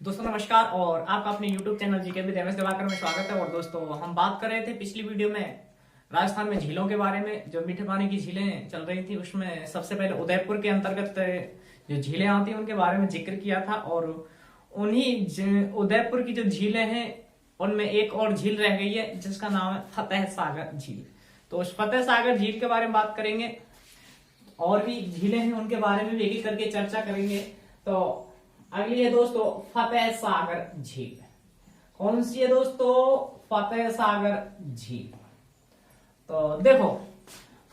दोस्तों नमस्कार और आपका अपने YouTube channel GK with MS Diwakar में स्वागत है। और दोस्तों हम बात कर रहे थे पिछली वीडियो में राजस्थान में झीलों के बारे में। जो मीठे पानी की झीलें चल रही थी उसमें सबसे पहले उदयपुर के अंतर्गत जो झीलें आती हैं उनके बारे में जिक्र किया था। और उन्हीं उदयपुर की जो झीलें हैं उनमें एक और झील रह गई है जिसका नाम है फतेह सागर झील। तो उस फतेह सागर झील के बारे में बात करेंगे और भी झीलें हैं उनके बारे में भी एक एक करके चर्चा करेंगे। तो अगली है दोस्तों फतेह सागर झील। कौन सी है दोस्तों? फतेह सागर झील। तो देखो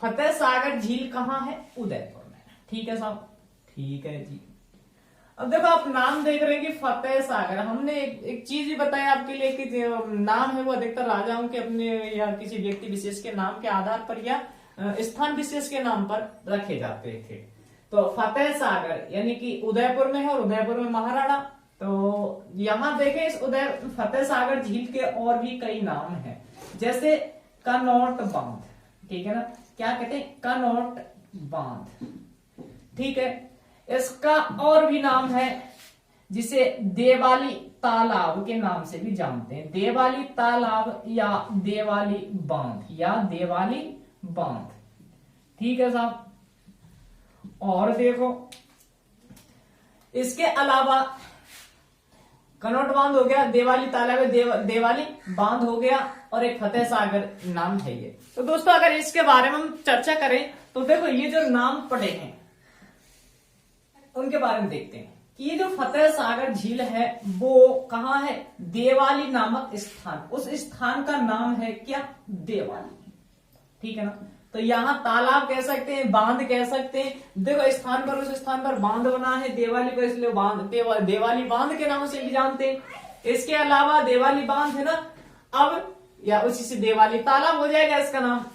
फतेह सागर झील कहाँ है? उदयपुर में। ठीक है साहब, ठीक है जी। अब देखो आप नाम देख रहे हैं कि फतेह सागर। हमने एक चीज भी बताया आपके लिए कि जो नाम है वो अधिकतर राजाओं के अपने या किसी व्यक्ति विशेष के नाम के आधार पर या स्थान विशेष के नाम पर रखे जाते थे। तो फतेह सागर यानी कि उदयपुर में है और उदयपुर में महाराणा। तो यहां देखें इस फतेह सागर झील के और भी कई नाम हैं, जैसे कनौट बांध। ठीक है ना, क्या कहते हैं? कनौट बांध। ठीक है, इसका और भी नाम है जिसे देवाली तालाब के नाम से भी जानते हैं। देवाली तालाब या देवाली बांध या देवाली बांध। ठीक है साहब। और देखो इसके अलावा कनौट बांध हो गया, देवाली तालाब है, देवाली बांध हो गया और एक फतेह सागर नाम है ये। तो दोस्तों अगर इसके बारे में हम चर्चा करें तो देखो ये जो नाम पड़े हैं उनके बारे में देखते हैं कि ये जो फतेह सागर झील है वो कहाँ है? देवाली नामक स्थान। उस स्थान का नाम है क्या? देवाली। ठीक है ना। तो यहाँ तालाब कह सकते हैं, बांध कह सकते हैं। देखो स्थान पर, उस स्थान पर बांध बना है देवाली को, इसलिए देवाली बांध के नाम से भी जानते हैं। इसके अलावा देवाली बांध है ना, अब या उसी से देवाली तालाब हो जाएगा इसका नाम।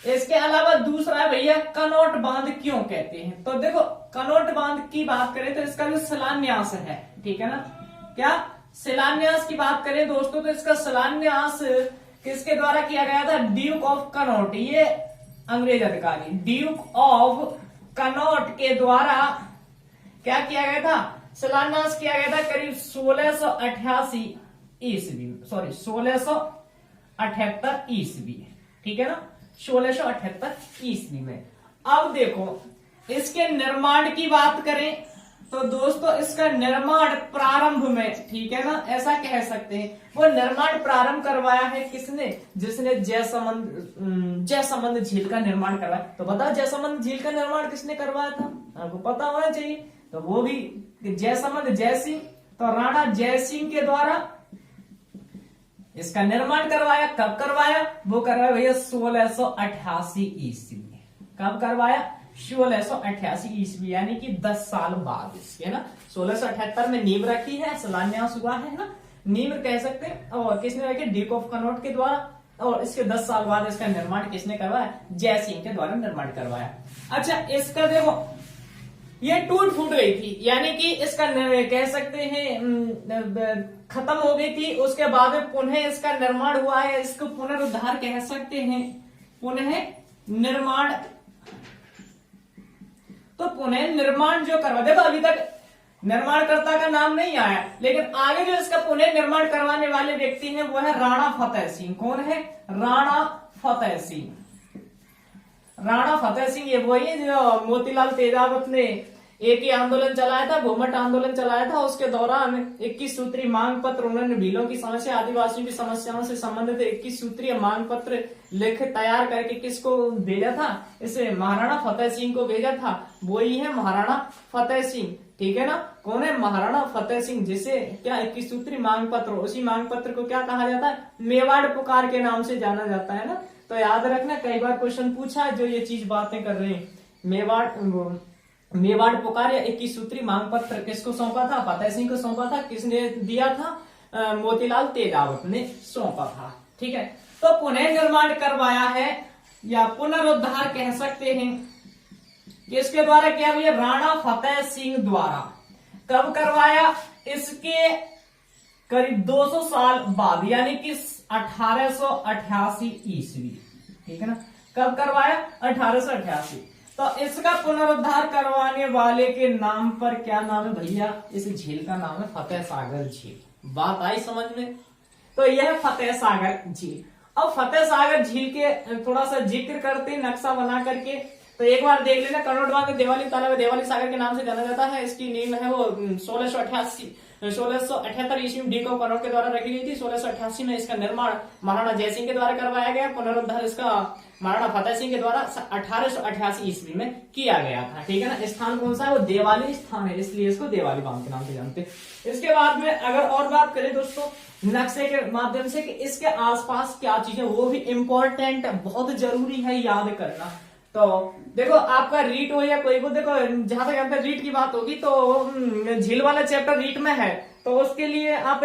इसके अलावा दूसरा है भैया कनौट बांध क्यों कहते हैं? तो देखो कनौट बांध की बात करें तो इसका जो शिलान्यास है, ठीक है ना, क्या शिलान्यास की बात करें दोस्तों तो इसका शिलान्यास किसके द्वारा किया गया था? Duke of Connaught. ये अंग्रेज अधिकारी ड्यूक ऑफ कनौट के द्वारा क्या किया गया था? शिलान्यास किया गया था करीब 1688 ईस्वी, सॉरी 1678 ईस्वी। ठीक है ना, 1678 ईस्वी में। अब देखो इसके निर्माण की बात करें तो दोस्तों इसका निर्माण प्रारंभ में, ठीक है ना, ऐसा कह सकते हैं वो निर्माण प्रारंभ करवाया है किसने? जिसने जयसमंद झील का निर्माण करवाया। तो बताओ जयसमंद झील का निर्माण किसने करवाया था? आपको पता होना चाहिए। तो वो भी जयसमंद जयसिंह। तो राणा जयसिंह के द्वारा इसका निर्माण करवाया। कब करवाया? वो करवाया भैया 1688 ईस्वी। कब करवाया? 1688 ईस्वी, यानी कि 10 साल बाद इसके ना। 1678 में नींव रखी है, शिलान्यास हुआ है ना, नींव कह सकते हैं। और किसने रखी? ड्यूक ऑफ कनौट के द्वारा। और इसके 10 साल बाद इसका निर्माण किसने करवाया? जयसिंह के द्वारा निर्माण करवाया। अच्छा इसका देखो ये टूट फूट गई थी, यानी कि इसका कह सकते हैं खत्म हो गई थी। उसके बाद में पुनः इसका निर्माण हुआ है, इसको पुनरुद्धार कह सकते हैं, पुनः निर्माण। तो पुनः निर्माण जो करवा, देखो अभी तक निर्माणकर्ता का नाम नहीं आया, लेकिन आगे जो इसका पुनः निर्माण करवाने वाले व्यक्ति हैं वो है राणा फतेह सिंह। कौन है? राणा फतेह सिंह। राणा फतेह सिंह ये वही है जो मोतीलाल तेजावत ने एक ही आंदोलन चलाया था, घूमट आंदोलन चलाया था। उसके दौरान 21 सूत्री मांग पत्र, उन्होंने भीलों की समस्या, आदिवासियों की समस्याओं से संबंधित 21 सूत्रीय मांग पत्र लिख तैयार करके किसको भेजा था? इसे महाराणा फतेह सिंह को भेजा था। वही है महाराणा फतेह सिंह। ठीक है ना, कौन है? महाराणा फतेह सिंह, जिसे क्या 21 सूत्री मांग पत्र, उसी मांग पत्र को क्या कहा जाता है? मेवाड़ पुकार के नाम से जाना जाता है ना। तो याद रखना, कई बार क्वेश्चन पूछा है जो ये चीज बातें कर रहे हैं। मेवाड़ पुकार या 21 सूत्री मांग पत्र किसको सौंपा था? फतेह सिंह को सौंपा था। किसने दिया था? मोतीलाल तेजावत ने सौंपा था। ठीक है, तो पुनः निर्माण करवाया है या पुनरुद्धार कह सकते हैं किसके द्वारा किया भैया? राणा फतेह सिंह द्वारा। कब करवाया? इसके करीब 200 साल बाद, यानी कि 1888 ईस्वी। ठीक है ना, कब करवाया? 1888। तो इसका पुनरुद्धार करवाने वाले के नाम पर क्या नाम है भैया? इस झील का नाम है फतेह सागर झील। बात आई समझ में? तो यह फतेह सागर झील। अब फतेह सागर झील के थोड़ा सा जिक्र करते नक्शा बना करके, तो एक बार देख लेना। कनोटबाग में देवाली तालाब देवाली सागर के नाम से जाना जाता है। इसकी नींव है वो 1678 ईस्वी में डी.को. कनौट के द्वारा रखी गई थी। 1688 में इसका निर्माण महाराणा जयसिंह के द्वारा करवाया गया। पुनरुद्धार इसका महाराणा फतेह सिंह के द्वारा 1888 ईस्वी में किया गया था। ठीक है ना। स्थान कौन सा है? वो देवाली स्थान है, इसलिए इसको देवाली बांध के नाम से जानते हैं। इसके बाद में अगर और बात करें दोस्तों नक्शे के माध्यम से कि इसके आसपास क्या चीजें, वो भी इंपॉर्टेंट बहुत जरूरी है याद करना। तो देखो आपका रीट हो या कोई को, देखो जहां तक यहाँ पे रीट की बात होगी तो झील वाला चैप्टर रीट में है, तो उसके लिए आप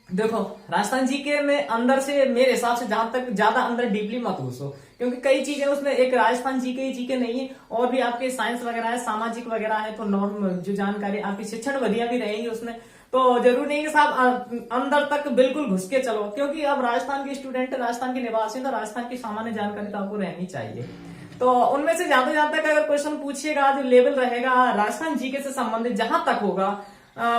देखो राजस्थान जीके में अंदर से मेरे हिसाब से जहां तक ज्यादा अंदर डीपली मत घुसो, क्योंकि कई चीजें उसमें एक राजस्थान जीके नहीं है, और भी आपके साइंस वगैरह है, सामाजिक वगैरह है, तो नॉर्म जो जानकारी आपकी शिक्षण विधियां भी रहेगी उसमें। तो जरूर नहीं कि साहब अंदर तक बिल्कुल घुस के चलो, क्योंकि अब राजस्थान के स्टूडेंट, राजस्थान के निवासी, तो राजस्थान की सामान्य जानकारी तो आपको रहनी चाहिए। तो उनमें से ज्यादा तक अगर क्वेश्चन पूछिएगा, जो लेवल रहेगा राजस्थान जीके से संबंधित जहां तक होगा,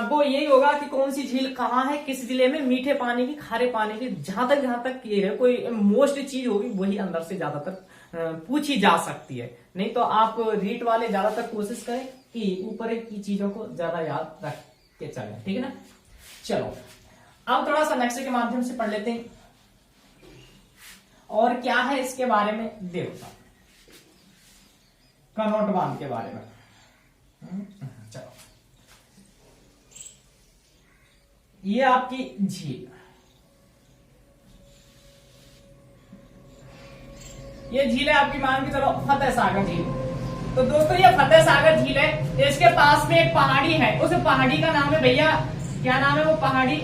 वो यही होगा कि कौन सी झील कहाँ है, किस जिले में, मीठे पानी की, खारे पानी की, जहां तक ये है कोई मोस्ट चीज होगी वही अंदर से ज्यादातर पूछी जा सकती है। नहीं तो आप रीट वाले ज्यादातर कोशिश करें कि ऊपर की चीजों को ज्यादा याद रख के चले। ठीक है ना। चलो अब थोड़ा सा नक्शे के माध्यम से पढ़ लेते हैं और क्या है इसके बारे में। देखो कनौट बांध के बारे में। चलो ये आपकी झील, ये झील है आपकी, मान के चलो फतेह सागर झील। तो दोस्तों ये फतेह सागर झील है, इसके पास में एक पहाड़ी है, उस पहाड़ी का नाम है भैया, क्या नाम है वो पहाड़ी?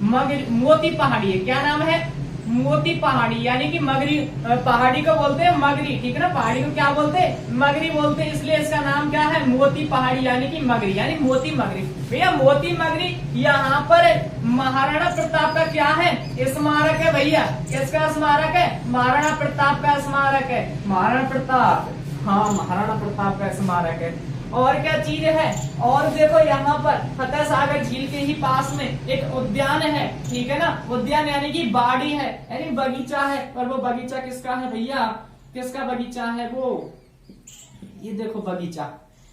मोती पहाड़ी है। क्या नाम है? मोती पहाड़ी, यानी कि मगरी पहाड़ी को बोलते हैं मगरी। ठीक है ना। पहाड़ी को क्या बोलते हैं? मगरी बोलते हैं, इसलिए इसका नाम क्या है? मोती पहाड़ी, यानी कि मगरी, यानी मोती मगरी। भैया मोती मगरी यहाँ पर महाराणा प्रताप का क्या है? स्मारक है भैया। किसका स्मारक है? महाराणा प्रताप का स्मारक है। महाराणा प्रताप, हाँ महाराणा प्रताप का स्मारक है। और क्या चीज है? और देखो यहाँ पर फतेह सागर झील के ही पास में एक उद्यान है। ठीक है ना। उद्यान यानी कि बाड़ी है, यानी बगीचा है। और वो बगीचा किसका है भैया? किसका बगीचा है वो? ये देखो बगीचा,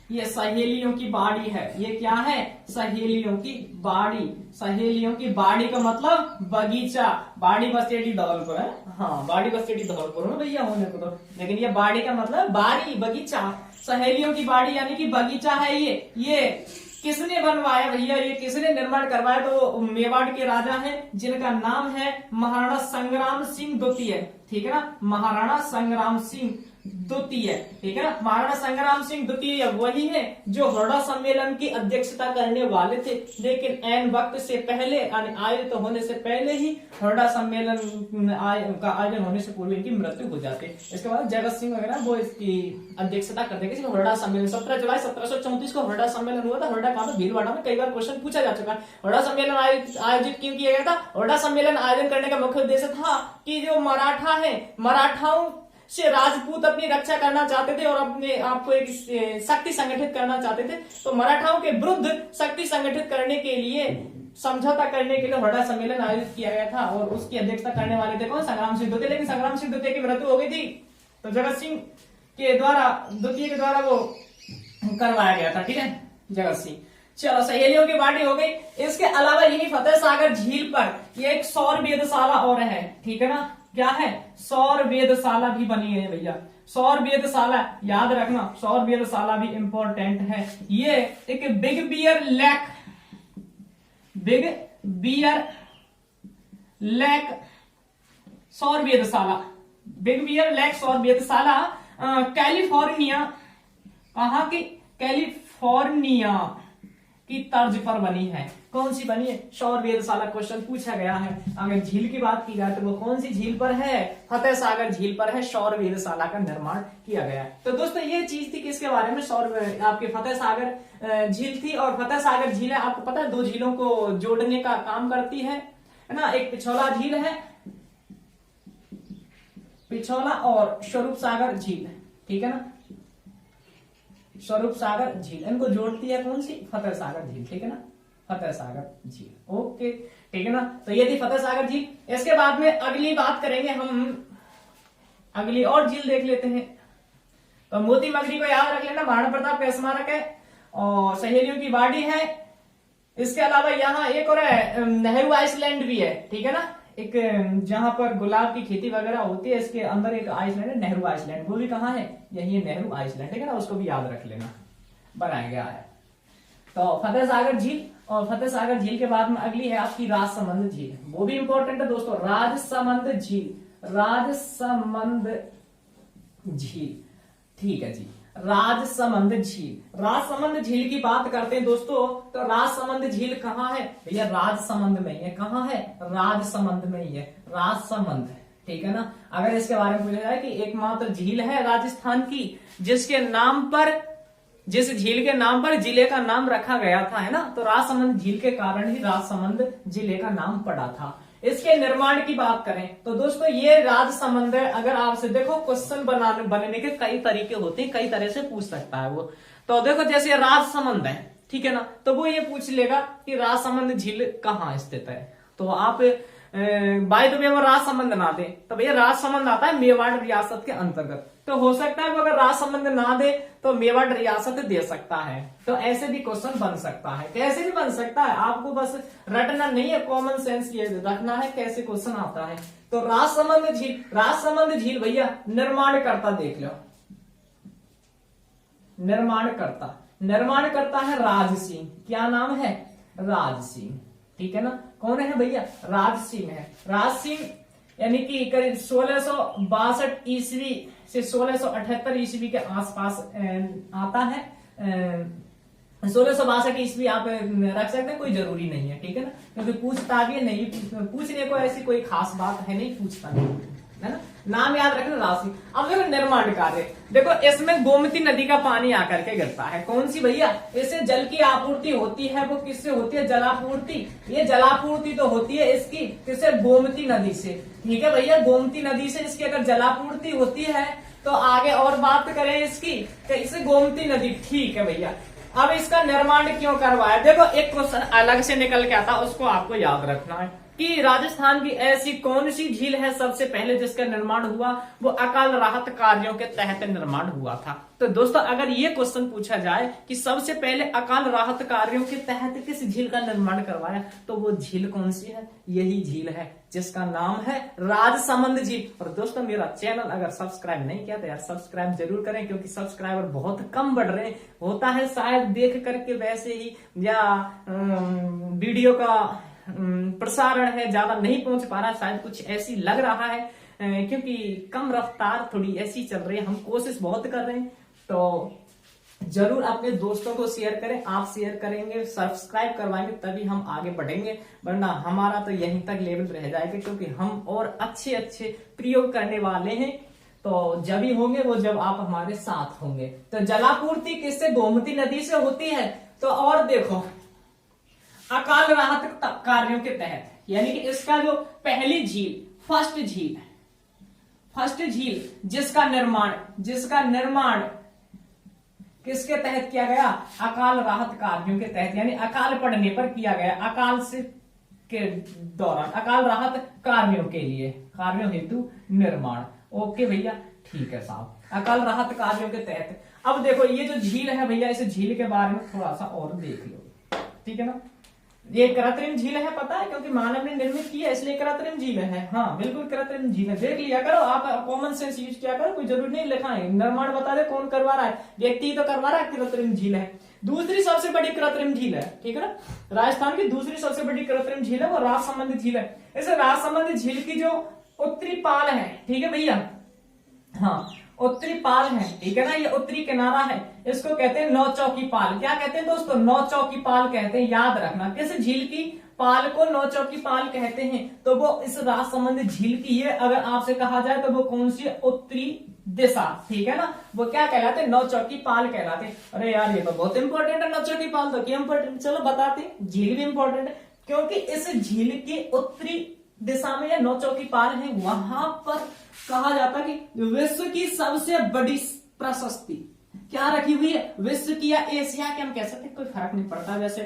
ये सहेलियों की बाड़ी है। ये क्या है? सहेलियों की बाड़ी। सहेलियों की बाड़ी का मतलब बगीचा। बाड़ी बसेड़ी धौलपुर है, हाँ बाड़ी बसेड़ी धौलपुर में भैया होने को तो, लेकिन ये बाड़ी का मतलब बाड़ी, बगीचा। सहेलियों की बाड़ी यानी कि बगीचा है ये किसने बनवाया भैया? ये किसने निर्माण करवाया? तो मेवाड़ के राजा हैं जिनका नाम है महाराणा संग्राम सिंह द्वितीय। ठीक है ना। महाराणा संग्राम सिंह द्वितीय। ठीक है ना। महाराणा संग्राम सिंह द्वितीय वही है जो हरडा सम्मेलन की अध्यक्षता करने वाले थे, लेकिन ऐन वक्त से पहले, आयोजित होने से पहले ही हरडा सम्मेलन का आयोजन होने से पूर्व इनकी मृत्यु हो जाती है। इसके बाद जगत सिंह वगैरह वो इसकी अध्यक्षता करते हैं। हरडा सम्मेलन 17 जुलाई 1734 को हरडा सम्मेलन हुआ था। हरडा कहाँ पे? भीलवाड़ा में। कई बार क्वेश्चन पूछा जा चुका है। हरडा सम्मेलन आयोजित क्यों किया गया था? हरडा सम्मेलन आयोजन करने का मुख्य उद्देश्य था कि जो मराठा है, मराठाओं से राजपूत अपनी रक्षा करना चाहते थे और अपने आपको एक शक्ति संगठित करना चाहते थे। तो मराठाओं के विरुद्ध शक्ति संगठित करने के लिए, समझौता करने के लिए हरडा सम्मेलन आयोजित किया गया था। और उसकी अध्यक्षता करने वाले थे कौन? संग्राम सिंह द्वितीय। लेकिन संग्राम सिंह द्वितीय की मृत्यु हो गई थी, तो जगत सिंह के द्वारा, द्वितीय के द्वारा वो करवाया गया था। ठीक है, जगत सिंह। चलो सहेलियों की बाड़ी हो गई। इसके अलावा यही फतेह सागर झील पर ये एक सौर वेधशाला और है। ठीक है ना। क्या है? सौर वेधशाला भी बनी है भैया। सौर वेधशाला याद रखना, सौर वेधशाला भी इंपॉर्टेंट है। ये एक Big Bear Lake, Big Bear Lake सौर वेधशाला, बिग बियर लेक सौर वेधशाला कैलिफोर्निया, कहाँ की? कैलिफोर्निया की तर्ज पर बनी है। कौन सी बनी है? सौर वेधशाला। क्वेश्चन पूछा गया है। अगर झील की बात की जाए तो वो कौन सी झील पर है? फतेह सागर झील पर है सौर वेधशाला का निर्माण किया गया है। तो दोस्तों ये चीज थी किसके बारे में? सौर आपके फतेह सागर झील थी। और फतेह सागर झील है, आपको पता है, दो झीलों को जोड़ने का काम करती है ना। एक पिछौला झील है, पिछौला, और स्वरूप सागर झील है। ठीक है ना। स्वरूप सागर झील, इनको जोड़ती है कौन सी? फतेह सागर झील, ठीक है ना, फतेह सागर झील। ओके, ठीक है ना। तो ये थी फतेह सागर झील। इसके बाद में अगली बात करेंगे हम, अगली और झील देख लेते हैं। तो मोती मगरी को याद रख लेना, महाराणा प्रताप का स्मारक है और सहेलियों की वाड़ी है। इसके अलावा यहाँ एक और है, नेहरू आइसलैंड भी है, ठीक है ना, एक जहां पर गुलाब की खेती वगैरह होती है, इसके अंदर एक आइसलैंड है, नेहरू आइसलैंड। वो भी कहाँ है? यही नेहरू आइसलैंड, ठीक है ना, उसको भी याद रख लेना, बनाया गया है। तो फतेह सागर झील, और फतेह सागर झील के बाद में अगली है आपकी राजसमंद झील। वो भी इंपॉर्टेंट है दोस्तों, राजसमंद झील, राजसमंद झील, ठीक है जी। राजसमंद झील, राजसमंद झील की बात करते हैं दोस्तों, तो राजसमंद झील कहाँ है भैया? राजसमंद में ही है। कहाँ है? राजसमंद में ही है, राजसमंद, ठीक है ना। अगर इसके बारे में पूछा जाए कि एकमात्र झील है राजस्थान की जिसके नाम पर, जिस झील के नाम पर जिले का नाम रखा गया था, है ना, तो राजसमंद झील के कारण ही राजसमंद जिले का नाम पड़ा था। इसके निर्माण की बात करें तो दोस्तों ये राजसमंद है। अगर आपसे देखो क्वेश्चन बनने के कई तरीके होते हैं, कई तरह से पूछ सकता है वो। तो देखो जैसे राजसमंद है, ठीक है ना, तो वो ये पूछ लेगा कि राजसमंद झील कहाँ स्थित है। तो आप बाय द वे वो राजसमंद ना दे तो भैया राजसमंद आता है मेवाड़ रियासत के अंतर्गत। तो हो सकता है वो अगर राजसमंद ना दे तो मेवाड़ रियासत दे सकता है। तो ऐसे भी क्वेश्चन बन सकता है, कैसे भी बन सकता है, आपको बस रटना नहीं है, कॉमन सेंस ये रखना है कैसे क्वेश्चन आता है। तो राजसमंद झील, राजसमंद झील भैया निर्माण करता देख लो, निर्माण करता है राज सिंह। क्या नाम है? राज सिंह, ठीक है ना। कौन है भैया? राज सिंह है। राज सिंह यानी कि करीब 1662 ईस्वी से 1678 ईस्वी के आसपास आता है। 1662 ईस्वी आप रख सकते हैं, कोई जरूरी नहीं है, ठीक है ना, क्योंकि पूछता आगे नहीं, पूछने को ऐसी कोई खास बात है नहीं, पूछता नहीं है ना। नाम याद रखना राशि। अब देखो निर्माण कार्य, देखो इसमें गोमती नदी का पानी आकर के गिरता है। कौन सी भैया? इससे जल की आपूर्ति होती है, वो किससे होती है? जलापूर्ति। ये जलापूर्ति तो होती है इसकी किससे? गोमती नदी से, ठीक है भैया, गोमती नदी से इसकी अगर जलापूर्ति होती है तो आगे और बात करें इसकी, इसे गोमती नदी, ठीक है भैया। अब इसका निर्माण क्यों करवाया? देखो एक क्वेश्चन अलग से निकल के आता, उसको आपको याद रखना है कि राजस्थान की ऐसी कौन सी झील है सबसे पहले जिसका निर्माण हुआ? वो अकाल राहत कार्यों के तहत निर्माण हुआ था। तो दोस्तों अगर ये क्वेश्चन पूछा जाए कि सबसे पहले अकाल राहत कार्यों के तहत किस झील का निर्माण करवाया, तो वो झील कौन सी है? यही झील है जिसका नाम है राजसमंद झील। और दोस्तों मेरा चैनल अगर सब्सक्राइब नहीं किया तो यार सब्सक्राइब जरूर करें, क्योंकि सब्सक्राइबर बहुत कम बढ़ रहे हैं। होता है शायद देख करके वैसे ही, या वीडियो का प्रसारण है ज्यादा नहीं पहुंच पा रहा, शायद कुछ ऐसी लग रहा है, क्योंकि कम रफ्तार थोड़ी ऐसी चल रही है। हम कोशिश बहुत कर रहे हैं, तो जरूर अपने दोस्तों को शेयर करें। आप शेयर करेंगे, सब्सक्राइब करवाएंगे, तभी हम आगे बढ़ेंगे, वरना हमारा तो यहीं तक लेवल रह जाएगा, क्योंकि हम और अच्छे अच्छे प्रयोग करने वाले हैं। तो जब ही होंगे वो जब आप हमारे साथ होंगे। तो जलापूर्ति किससे? गोमती नदी से होती है। तो और देखो अकाल राहत कार्यों के तहत, यानी कि इसका जो पहली झील, फर्स्ट झील जिसका निर्माण किसके तहत किया गया? अकाल राहत कार्यों के तहत, यानी अकाल पड़ने पर किया गया, अकाल से के दौरान अकाल राहत कार्यों के लिए, कार्यों हेतु निर्माण। ओके भैया, ठीक है साहब, अकाल राहत कार्यों के तहत। अब देखो ये जो झील है भैया, इस झील के बारे में थोड़ा सा और देख लो, ठीक है ना। ये कृत्रिम झील है, पता है, क्योंकि मानव ने निर्मित की है, इसलिए कृत्रिम झील है। हाँ बिल्कुल कृत्रिम झील है, देख लिया करो आप, कॉमन सेंस यूज किया करो, कोई जरूरी नहीं लिखा है। निर्माण बता दे कौन करवा रहा है, व्यक्ति तो करवा रहा है, कृत्रिम झील है। दूसरी सबसे बड़ी कृत्रिम झील है, ठीक है ना, राजस्थान की दूसरी सबसे बड़ी कृत्रिम झील है वो राजसमंद झील है। इस राजसमंद झील की जो उत्तरी पाल है, ठीक है भैया, हाँ उत्तरी पाल है, ठीक है ना, ये उत्तरी किनारा है, इसको कहते हैं नौचौकी पाल। क्या कहते हैं दोस्तों? नौचौकी पाल कहते हैं, याद रखना। किस झील की पाल को नौचौकी पाल कहते हैं? तो वो इस राजसमंद झील की है। अगर आपसे कहा जाए तो वो कौन सी? उत्तरी दिशा, ठीक है ना, वो क्या कहलाते हैं? नौचौकी पाल कहलाते हैं। अरे यार ये तो बहुत इंपॉर्टेंट है, नौचौकी पाल तो क्या इंपॉर्टेंट, चलो बताते। झील भी इंपॉर्टेंट है, क्योंकि इस झील की उत्तरी दिशा में नौचौकी पाल है, वहां पर कहा जाता कि विश्व की सबसे बड़ी प्रशस्ति, क्या रखी हुई है? विश्व की या एशिया की, हम कह सकते हैं, कोई फर्क नहीं पड़ता, वैसे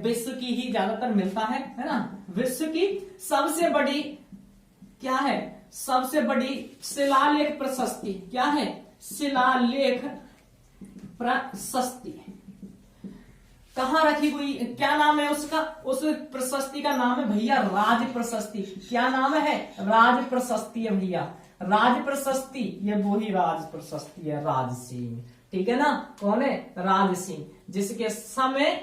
विश्व की ही ज्यादातर मिलता है ना। विश्व की सबसे बड़ी क्या है? सबसे बड़ी शिलालेख प्रशस्ति क्या है? शिलालेख प्रशस्ति कहाँ रखी हुई? क्या नाम है उसका? उस प्रशस्ति का नाम है भैया राज प्रशस्ति। क्या नाम है? राज प्रशस्ति है भैया, राज प्रशस्ति। ये वो ही राज प्रशस्ति है, राज सिंह, ठीक है ना। कौन है? राज सिंह, जिसके समय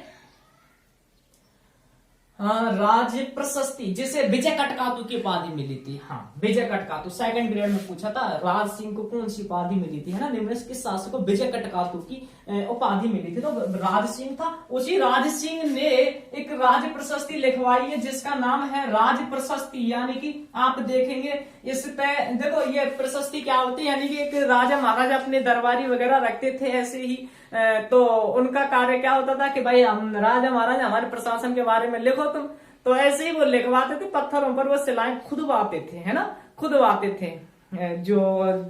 राज प्रशस्ति, जिसे विजय कटकातु की उपाधि मिली थी। हाँ, विजय कटकातु, सेकंड ग्रेड में पूछा था, राज सिंह को कौन सी उपाधि मिली थी, है ना। निम्नलिखित के शासक को विजय कटकातु की उपाधि मिली थी, तो राज सिंह था। उसी राज सिंह ने एक राज प्रशस्ति लिखवाई है जिसका नाम है राज प्रशस्ति। यानी कि आप देखेंगे इस पे, देखो ये प्रशस्ति क्या होती है, यानी कि एक राजा महाराजा अपने दरबारी वगैरह रखते थे ऐसे ही, तो उनका कार्य क्या होता था कि भाई हम राजा महाराजा हमारे प्रशासन के बारे में लिखो तुम, तो ऐसे ही वो लिखवाते थे, पत्थरों पर वो शिलाएं खुदवाते थे, है ना, खुदवाते थे। जो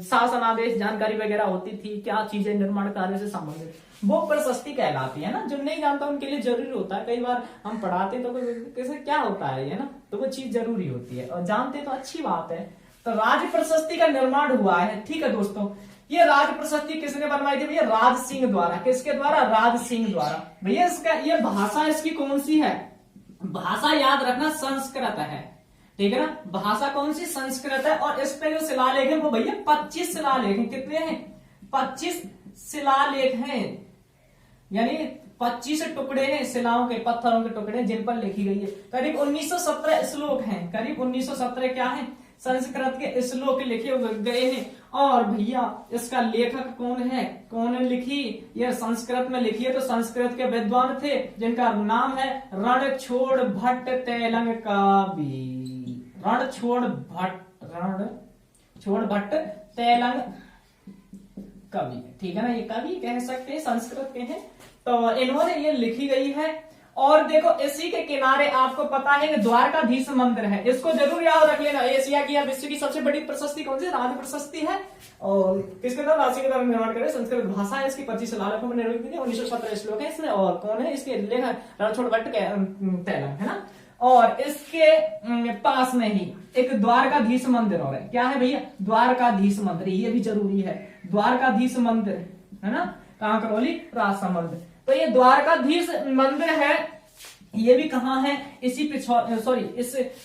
शासन आदेश जानकारी वगैरह होती थी, क्या चीजें निर्माण कार्य से संबंधित, वो प्रशस्ति कहलाती है ना। जो नहीं जानता उनके लिए जरूरी होता है, कई बार हम पढ़ाते तो कैसे क्या होता है ये ना, तो वो चीज जरूरी होती है, और जानते तो अच्छी बात है। तो राज प्रशस्ति का निर्माण हुआ है, ठीक है दोस्तों। ये राज प्रशस्ति किसने बनवाई थी भैया? राज सिंह द्वारा। किसके द्वारा? राज सिंह द्वारा। भैया इसका ये भाषा इसकी कौन सी है? भाषा याद रखना संस्कृत है, ठीक है ना। भाषा कौन सी? संस्कृत है। और इस पे जो शिलालेख है वो भैया 25 शिलालेख हैं। कितने हैं? 25 शिलालेख हैं, यानी 25 टुकड़े हैं शिलाओं के, पत्थरों के टुकड़े जिन पर लिखी गई है। करीब 1917 श्लोक हैं, करीब 1917 क्या है? संस्कृत के श्लोक लिखे गए हैं। और भैया इसका लेखक कौन है? कौन ने लिखी? यह संस्कृत में लिखी है, तो संस्कृत के विद्वान थे जिनका नाम है रणछोड़ भट्ट तैलंग कवि। रणछोड़ भट्ट तैलंग कवि, ठीक है ना। ये कवि कह सकते हैं, संस्कृत के हैं, तो इन्होंने ये लिखी गई है। और देखो इसी के किनारे आपको पता है कि द्वारकाधीश मंदिर है, इसको जरूर याद रख लेना। एशिया की या विश्व की सबसे बड़ी प्रशस्ति कौन सी? राज प्रशस्ति है। और किसके द्वारा? राशि के द्वारा निर्माण करे, संस्कृत भाषा है इसकी, 25 शिलालेखों में निर्मित की, 1917 श्लोक है इसमें। और कौन है इसके लेखक? रणछोड़ भट्ट तैलंग, है ना। और इसके पास में ही एक द्वारकाधीश मंदिर और है। क्या है भैया? द्वारकाधीश मंदिर, ये भी जरूरी है। द्वारकाधीश मंदिर, है ना, कहां? करौली, राजसमंद। तो ये द्वारकाधीश मंदिर है, ये भी कहां है? इसी इस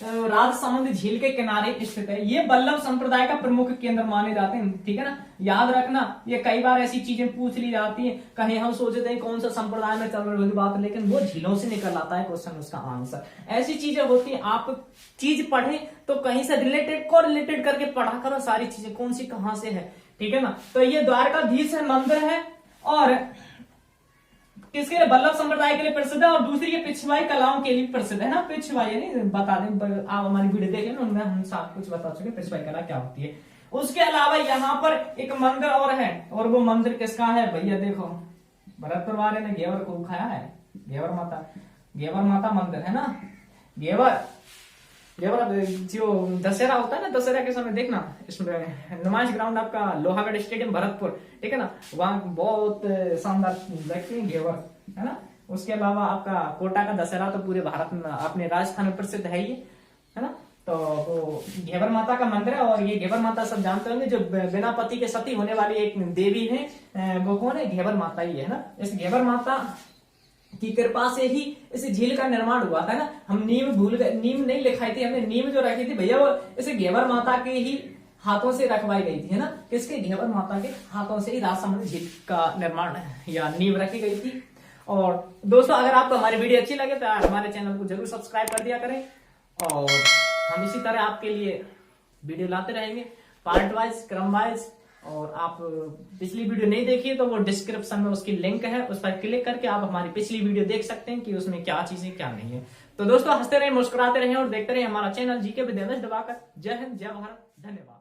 राजसमंद झील के किनारे स्थित है। ये वल्लभ संप्रदाय का प्रमुख केंद्र माने जाते हैं, ठीक है ना। याद रखना, ये कई बार ऐसी चीजें पूछ ली जाती हैं, कहीं हम सोचते हैं कौन सा संप्रदाय में चल रही बात, लेकिन वो झीलों से निकल आता है क्वेश्चन, उसका आंसर। ऐसी चीजें होती है, आप चीज पढ़े तो कहीं से रिलेटेड को रिलेटेड करके पढ़ा करो, सारी चीजें कौन सी कहां से है, ठीक है ना। तो ये द्वारकाधीश मंदिर है, और किसके लिए? वल्लभ संप्रदाय के लिए प्रसिद्ध है। और दूसरी ये पिछवाई कलाओं के लिए प्रसिद्ध है ना। पिछवाई यानी बता दें, आप हमारी वीडियो देख लेना, उनमें हम सब कुछ बता चुके पिछवाई कला क्या होती है। उसके अलावा यहाँ पर एक मंदिर और है, और वो मंदिर किसका है भैया? देखो भरतपुर वाले ने घेवर को खाया है, घेवर माता मंदिर है ना। घेवर जो दशहरा होता है ना, दशहरा के समय देखना, इसमें नुमाइश ग्राउंड आपका लोहागढ़ स्टेडियम भरतपुर, ठीक है ना, वहां बहुत शानदार देखते हैं घेवर, है ना। उसके अलावा आपका कोटा का दशहरा तो पूरे भारत में, अपने राजस्थान में प्रसिद्ध है ही, है ना। तो वो घेवर माता का मंदिर है। और ये घेवर माता सब जानते होंगे, जो बिना पति के सती होने वाली एक देवी है, वो कौन है? घेवर माता ही है ना। इस घेवर माता की कृपा से ही इस झील का निर्माण हुआ था ना। हम नींव भूल गए, नींव नहीं लिखाई थी हमने, नींव जो रखी थी भैया वो इस घेवर माता के ही हाथों से रखवाई गई थी, है ना। किसके? घेवर माता के हाथों से ही राजसमंद झील का निर्माण या नींव रखी गई थी। और दोस्तों अगर आपको हमारी वीडियो अच्छी लगे तो हमारे चैनल को जरूर सब्सक्राइब कर दिया करें, और हम इसी तरह आपके लिए वीडियो लाते रहेंगे, पार्ट वाइज, क्रम वाइज। और आप पिछली वीडियो नहीं देखिए तो वो डिस्क्रिप्शन में उसकी लिंक है, उस पर क्लिक करके आप हमारी पिछली वीडियो देख सकते हैं कि उसमें क्या चीजें क्या नहीं है। तो दोस्तों हंसते रहे, मुस्कुराते रहे और देखते रहे हमारा channel GK with MS Diwakar. जय हिंद, जय भारत, धन्यवाद।